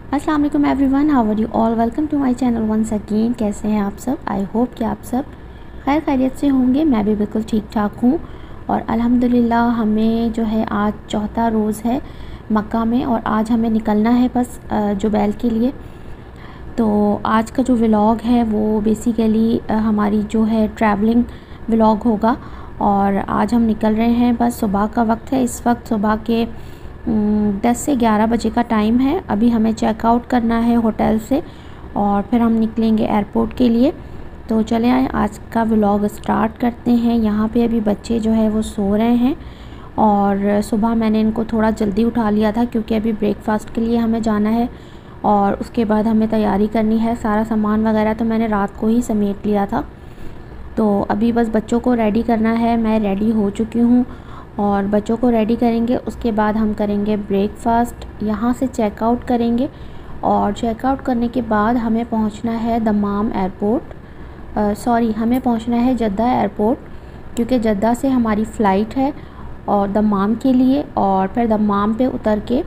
अस्सलाम वालेकुम everyone, how are you all. Welcome to my channel once again. कैसे हैं आप सब? आई होप कि आप सब खैर खैरियत से होंगे। मैं भी बिल्कुल ठीक ठाक हूँ और अल्हम्दुलिल्लाह हमें जो है आज चौथा रोज़ है मक्का में और आज हमें निकलना है बस जुबैल के लिए। तो आज का जो व्लॉग है वो बेसिकली हमारी जो है ट्रैवलिंग व्लॉग होगा और आज हम निकल रहे हैं। बस सुबह का वक्त है, इस वक्त सुबह के 10 से 11 बजे का टाइम है। अभी हमें चेकआउट करना है होटल से और फिर हम निकलेंगे एयरपोर्ट के लिए। तो चले आए, आज का व्लॉग स्टार्ट करते हैं। यहाँ पे अभी बच्चे जो है वो सो रहे हैं और सुबह मैंने इनको थोड़ा जल्दी उठा लिया था क्योंकि अभी ब्रेकफास्ट के लिए हमें जाना है और उसके बाद हमें तैयारी करनी है। सारा सामान वगैरह तो मैंने रात को ही समेट लिया था। तो अभी बस बच्चों को रेडी करना है। मैं रेडी हो चुकी हूँ और बच्चों को रेडी करेंगे। उसके बाद हम करेंगे ब्रेकफास्ट, यहाँ से चेकआउट करेंगे और चेकआउट करने के बाद हमें पहुँचना है दमाम एयरपोर्ट। हमें पहुँचना है जद्दा एयरपोर्ट क्योंकि जद्दा से हमारी फ़्लाइट है और दमाम के लिए और फिर दमाम पे उतर के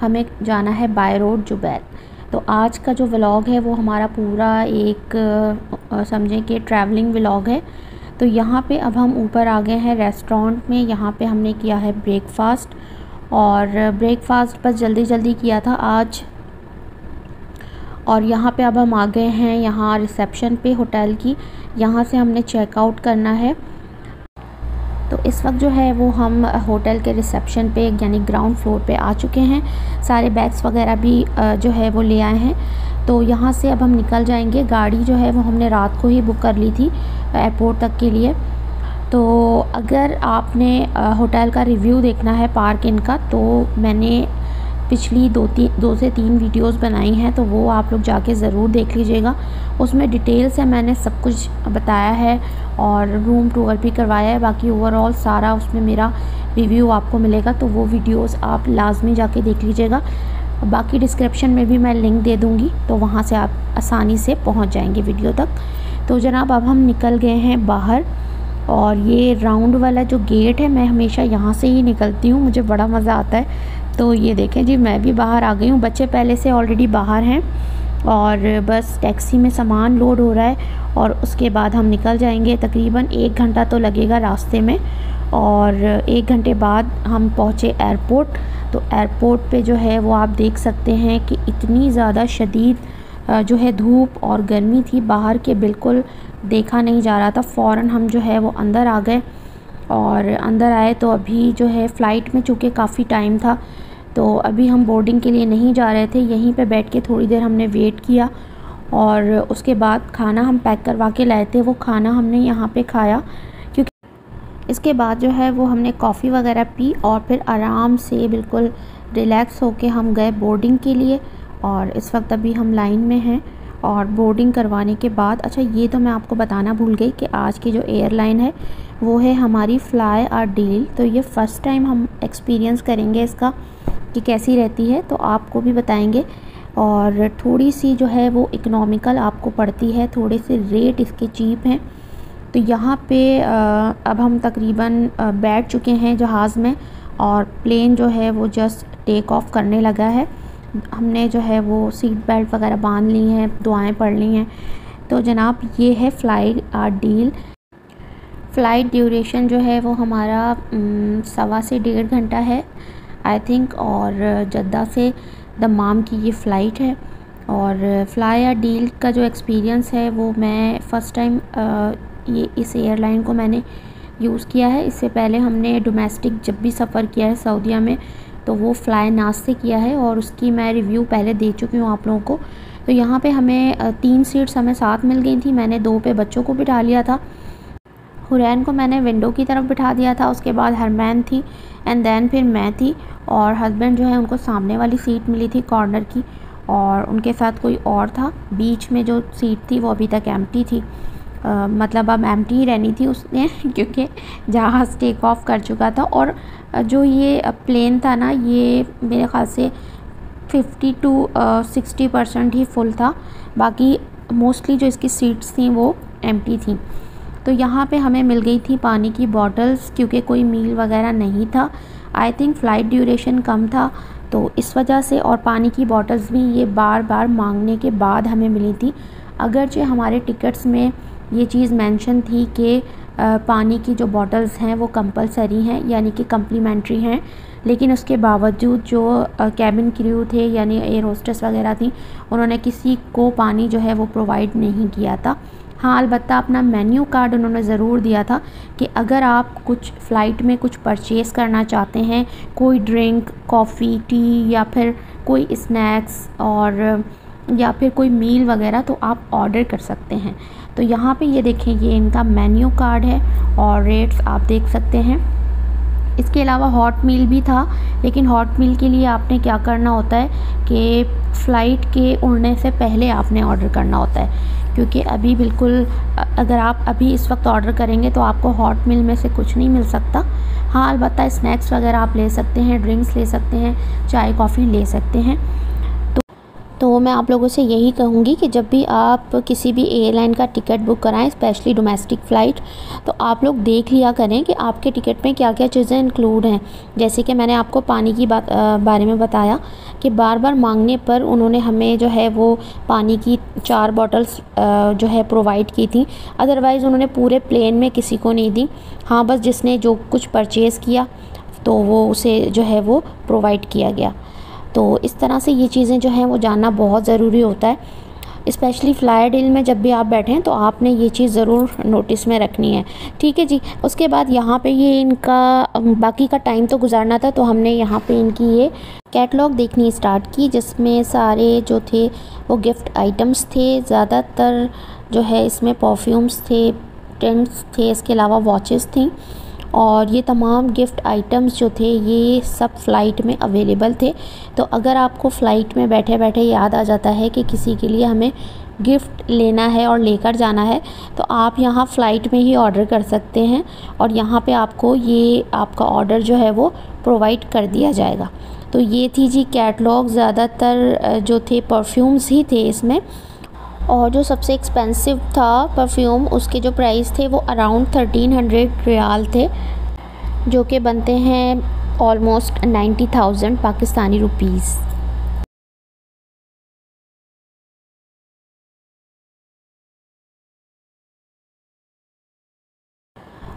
हमें जाना है बाय रोड जुबैल। तो आज का जो व्लॉग है वो हमारा पूरा एक समझें कि ट्रैवलिंग व्लॉग है। तो यहाँ पे अब हम ऊपर आ गए हैं रेस्टोरेंट में। यहाँ पे हमने किया है ब्रेकफास्ट और ब्रेकफास्ट बस जल्दी जल्दी किया था आज। और यहाँ पे अब हम आ गए हैं यहाँ रिसेप्शन पे होटल की। यहाँ से हमने चेकआउट करना है। तो इस वक्त जो है वो हम होटल के रिसेप्शन पे यानी ग्राउंड फ्लोर पे आ चुके हैं। सारे बैग्स वगैरह भी जो है वो ले आए हैं। तो यहाँ से अब हम निकल जाएंगे। गाड़ी जो है वो हमने रात को ही बुक कर ली थी एयरपोर्ट तक के लिए। तो अगर आपने होटल का रिव्यू देखना है पार्क इन का, तो मैंने पिछली दो से तीन वीडियोस बनाई हैं, तो वो आप लोग जाके ज़रूर देख लीजिएगा। उसमें डिटेल से मैंने सब कुछ बताया है और रूम टूर भी करवाया है। बाकी ओवरऑल सारा उसमें मेरा रिव्यू आपको मिलेगा, तो वो वीडियोस आप लाजमी जाके देख लीजिएगा। बाकी डिस्क्रिप्शन में भी मैं लिंक दे दूँगी, तो वहाँ से आप आसानी से पहुँच जाएंगे वीडियो तक। तो जनाब अब हम निकल गए हैं बाहर और ये राउंड वाला जो गेट है, मैं हमेशा यहाँ से ही निकलती हूँ, मुझे बड़ा मज़ा आता है। तो ये देखें जी, मैं भी बाहर आ गई हूँ। बच्चे पहले से ऑलरेडी बाहर हैं और बस टैक्सी में सामान लोड हो रहा है और उसके बाद हम निकल जाएंगे। तकरीबन 1 घंटा तो लगेगा रास्ते में और 1 घंटे बाद हम पहुँचे एयरपोर्ट। तो एयरपोर्ट पे जो है वो आप देख सकते हैं कि इतनी ज़्यादा शदीद जो है धूप और गर्मी थी बाहर के, बिल्कुल देखा नहीं जा रहा था। फ़ौरन हम जो है वो अंदर आ गए और अंदर आए तो अभी जो है फ़्लाइट में चूँकि काफ़ी टाइम था तो अभी हम बोर्डिंग के लिए नहीं जा रहे थे। यहीं पे बैठ के थोड़ी देर हमने वेट किया और उसके बाद खाना हम पैक करवा के लाए थे, वो खाना हमने यहाँ पे खाया। क्योंकि इसके बाद जो है वो हमने कॉफ़ी वगैरह पी और फिर आराम से बिल्कुल रिलैक्स होके हम गए बोर्डिंग के लिए। और इस वक्त अभी हम लाइन में हैं और बोर्डिंग करवाने के बाद, अच्छा ये तो मैं आपको बताना भूल गई कि आज की जो एयरलाइन है वो है हमारी फ्लाई और डील। तो ये फ़र्स्ट टाइम हम एक्सपीरियंस करेंगे इसका कि कैसी रहती है, तो आपको भी बताएंगे। और थोड़ी सी जो है वो इकोनॉमिकल आपको पड़ती है, थोड़े से रेट इसके चीप हैं। तो यहाँ पे अब हम तकरीबन बैठ चुके हैं जहाज़ में और प्लेन जो है वो जस्ट टेक ऑफ करने लगा है। हमने जो है वो सीट बेल्ट वगैरह बांध ली हैं, दुआएं पढ़ ली हैं। तो जनाब ये है फ़्लाइट और डील। फ़्लाइट ड्यूरेशन जो है वो हमारा 1.25 से 1.5 घंटा है आई थिंक, और जद्दा से दमाम की ये फ़्लाइट है। और फ़्लाई या डील का जो एक्सपीरियंस है वो मैं फ़र्स्ट टाइम ये इस एयरलाइन को मैंने यूज़ किया है। इससे पहले हमने डोमेस्टिक जब भी सफ़र किया है सऊदीया में तो वो फ़्लाई नास से किया है और उसकी मैं रिव्यू पहले दे चुकी हूँ आप लोगों को। तो यहाँ पे हमें 3 सीट्स हमें साथ मिल गई थी। मैंने 2 पे बच्चों को बिठा लिया था। हुरैन को मैंने विंडो की तरफ बिठा दिया था, उसके बाद हरमैन थी एंड देन फिर मैं थी और हस्बैंड जो है उनको सामने वाली सीट मिली थी कॉर्नर की और उनके साथ कोई और था। बीच में जो सीट थी वो अभी तक एम्प्टी थी, मतलब अब एम्प्टी ही रहनी थी उसने क्योंकि जहाज़ टेक ऑफ कर चुका था। और जो ये प्लेन था ना, ये मेरे ख़्याल से 50 to 60% ही फुल था, बाकी मोस्टली जो इसकी सीट्स थी वो एम्प्टी थी। तो यहाँ पे हमें मिल गई थी पानी की बॉटल्स क्योंकि कोई मील वगैरह नहीं था। आई थिंक फ़्लाइट ड्यूरेशन कम था तो इस वजह से, और पानी की बॉटल्स भी ये बार बार मांगने के बाद हमें मिली थी। अगरचे हमारे टिकट्स में ये चीज़ मेंशन थी कि पानी की जो बॉटल्स हैं वो कंपलसरी हैं, यानी कि कम्प्लीमेंट्री हैं, लेकिन उसके बावजूद जो कैबिन क्रू थे यानी एयर होस्टेस वगैरह थी, उन्होंने किसी को पानी जो है वो प्रोवाइड नहीं किया था। हाँ, अलबत्ता अपना मेन्यू कार्ड उन्होंने ज़रूर दिया था कि अगर आप कुछ फ़्लाइट में कुछ परचेज़ करना चाहते हैं, कोई ड्रिंक, कॉफ़ी, टी या फिर कोई स्नैक्स और या फिर कोई मील वगैरह, तो आप ऑर्डर कर सकते हैं। तो यहाँ पे ये देखें, ये इनका मेन्यू कार्ड है और रेट्स आप देख सकते हैं। इसके अलावा हॉट मील भी था, लेकिन हॉट मील के लिए आपने क्या करना होता है कि फ़्लाइट के उड़ने से पहले आपने ऑर्डर करना होता है, क्योंकि अभी बिल्कुल अगर आप अभी इस वक्त ऑर्डर करेंगे तो आपको हॉट मील में से कुछ नहीं मिल सकता। हाँ, अलबत्ता स्नैक्स वगैरह आप ले सकते हैं, ड्रिंक्स ले सकते हैं, चाय कॉफ़ी ले सकते हैं। तो मैं आप लोगों से यही कहूँगी कि जब भी आप किसी भी एयरलाइन का टिकट बुक कराएं, स्पेशली डोमेस्टिक फ़्लाइट, तो आप लोग देख लिया करें कि आपके टिकट में क्या क्या चीज़ें इंक्लूड हैं। जैसे कि मैंने आपको पानी की बारे में बताया कि बार बार मांगने पर उन्होंने हमें जो है वो पानी की 4 बॉटल्स जो है प्रोवाइड की थी। अदरवाइज़ उन्होंने पूरे प्लेन में किसी को नहीं दी। हाँ, बस जिसने जो कुछ परचेज़ किया तो वो उसे जो है वो प्रोवाइड किया गया। तो इस तरह से ये चीज़ें जो हैं वो जानना बहुत ज़रूरी होता है, स्पेशली फ्लाई डील में जब भी आप बैठें तो आपने ये चीज़ ज़रूर नोटिस में रखनी है। ठीक है जी। उसके बाद यहाँ पे ये इनका बाकी का टाइम तो गुजारना था, तो हमने यहाँ पे इनकी ये कैटलॉग देखनी स्टार्ट की, जिसमें सारे जो थे वो गिफ्ट आइटम्स थे। ज़्यादातर जो है इसमें परफ्यूम्स थे, टेंट्स थे, इसके अलावा वॉचेस थी, और ये तमाम गिफ्ट आइटम्स जो थे ये सब फ़्लाइट में अवेलेबल थे। तो अगर आपको फ़्लाइट में बैठे बैठे याद आ जाता है कि किसी के लिए हमें गिफ्ट लेना है और लेकर जाना है, तो आप यहाँ फ़्लाइट में ही ऑर्डर कर सकते हैं और यहाँ पे आपको ये आपका ऑर्डर जो है वो प्रोवाइड कर दिया जाएगा। तो ये थी जी कैटलॉग। ज़्यादातर जो थे परफ्यूम्स ही थे इसमें, और जो सबसे एक्सपेंसिव था परफ्यूम, उसके जो प्राइस थे वो अराउंड 1300 रियाल थे, जो कि बनते हैं ऑलमोस्ट 90,000 पाकिस्तानी रुपीज़।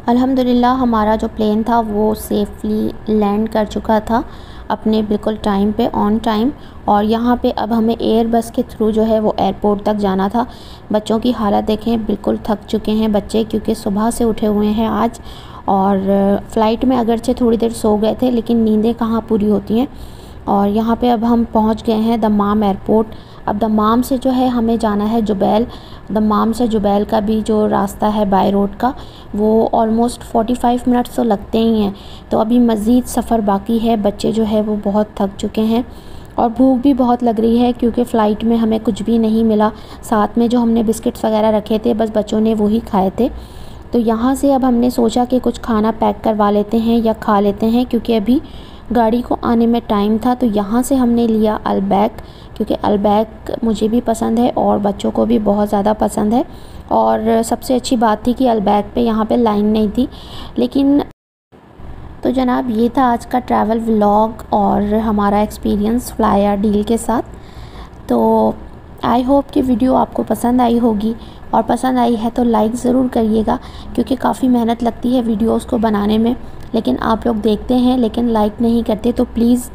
अल्हम्दुलिल्लाह हमारा जो प्लेन था वो सेफ़ली लैंड कर चुका था अपने बिल्कुल टाइम पे, ऑन टाइम। और यहाँ पे अब हमें एयर बस के थ्रू जो है वो एयरपोर्ट तक जाना था। बच्चों की हालत देखें, बिल्कुल थक चुके हैं बच्चे, क्योंकि सुबह से उठे हुए हैं आज, और फ़्लाइट में अगरचे थोड़ी देर सो गए थे, लेकिन नींदें कहाँ पूरी होती हैं। और यहाँ पे अब हम पहुँच गए हैं दम्माम एयरपोर्ट। अब दम्माम से जो है हमें जाना है जुबैल। दम्माम से जुबैल का भी जो रास्ता है बाय रोड का, वो ऑलमोस्ट 45 मिनट्स तो लगते ही हैं। तो अभी मज़ीद सफ़र बाकी है। बच्चे जो है वो बहुत थक चुके हैं और भूख भी बहुत लग रही है, क्योंकि फ़्लाइट में हमें कुछ भी नहीं मिला। साथ में जो हमने बिस्किट्स वगैरह रखे थे, बस बच्चों ने वही खाए थे। तो यहाँ से अब हमने सोचा कि कुछ खाना पैक करवा लेते हैं या खा लेते हैं, क्योंकि अभी गाड़ी को आने में टाइम था। तो यहाँ से हमने लिया अलबैक, क्योंकि अलबैक मुझे भी पसंद है और बच्चों को भी बहुत ज़्यादा पसंद है। और सबसे अच्छी बात थी कि अलबैक पे यहाँ पे लाइन नहीं थी। लेकिन तो जनाब, ये था आज का ट्रैवल व्लॉग और हमारा एक्सपीरियंस फ्लायर डील के साथ। तो आई होप कि वीडियो आपको पसंद आई होगी, और पसंद आई है तो लाइक ज़रूर करिएगा, क्योंकि काफ़ी मेहनत लगती है वीडियोस को बनाने में। लेकिन आप लोग देखते हैं लेकिन लाइक नहीं करते, तो प्लीज़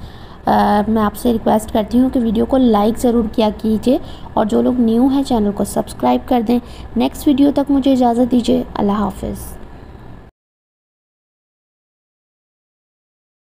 मैं आपसे रिक्वेस्ट करती हूँ कि वीडियो को लाइक ज़रूर किया कीजिए, और जो लोग न्यू हैं चैनल को सब्सक्राइब कर दें। नेक्स्ट वीडियो तक मुझे इजाज़त दीजिए। अल्लाह हाफ़िज़।